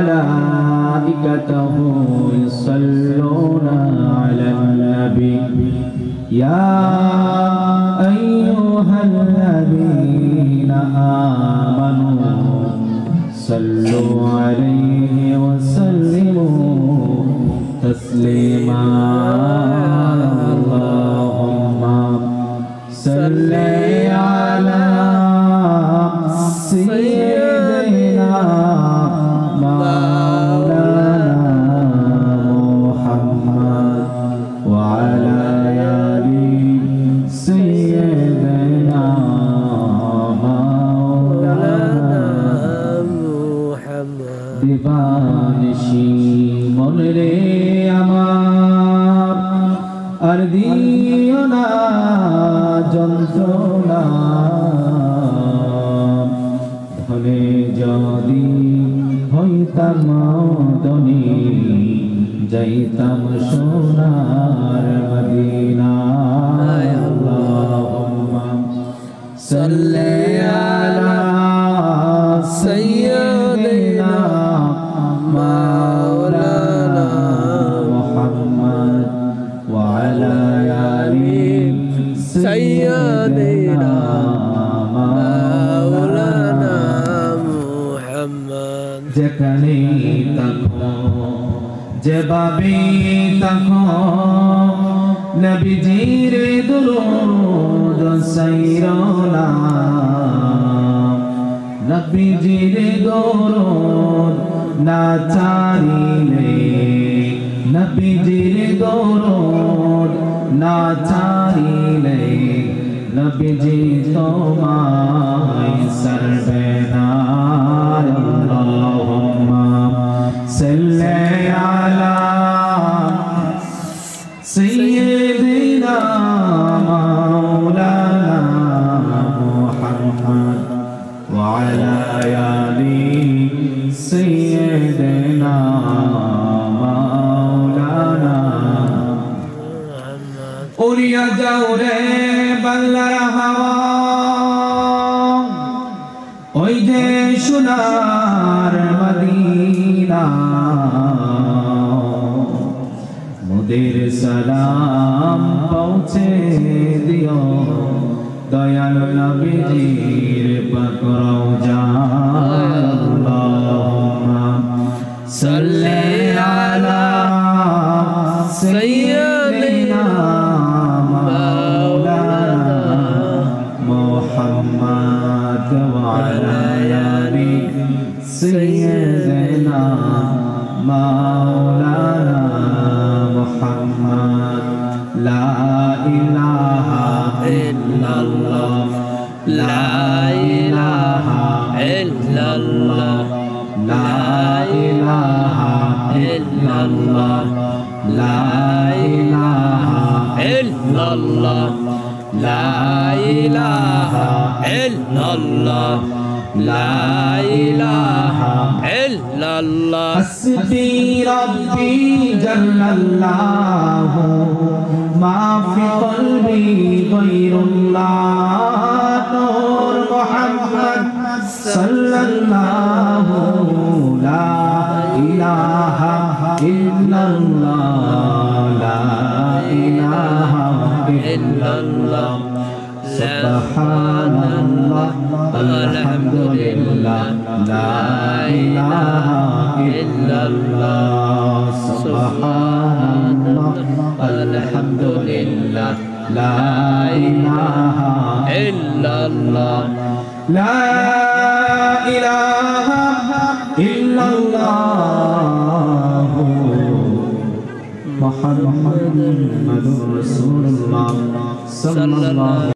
ملائكته يصلون على النبي يا أيها الذين آمنوا صلوا عليه وسلموا تسليما اللهم صل على سيدنا দিবানিশি মনরে আমার আর দিও না যন্ত্রণা ধনে যদি হইতাম ধনী যাইতাম সোনার মদিনা আল্লাহুম্মা সাল্লি আলা সাইয়্যিদিনা مولانا محمد وعلى آل سيدنا مولانا محمد যেখানে থাকো যেভাবে থাকো নবীজির দুরূদ সাইরো না নবীজির দুরূদ না চারিলে নবীজির দরুদ না চারিলে নবীজি তোমায় সরবে না আল্লাহুম্মা সাল্লি আলা সাইয়্যিদিনা মাওলানা মুহাম্মদ ওয়া আলা আলি سيدنا مولانا উড়িয়া যাও রে বাংলার হাওয়া ওই যে সোনার মদিনা মোদের সালাম পৌঁছে দিও দয়াল নবীজির পাক রওজা صلي على سيدنا مولانا محمد وعلى آل سيدنا مولانا محمد لا إله إلا الله لا إله إلا الله لا إله إلا الله لا إله إلا الله لا إله إلا الله لا إله إلا الله حسبي ربي جل الله ما في قلبي غير الله نور محمد صلى الله لا إله إلا الله لا إله إلا الله سبحان الله الحمد لله لا إله إلا الله سبحان الله الحمد لله لا إله إلا الله لا إله إلا الله محمد رسول الله صلى الله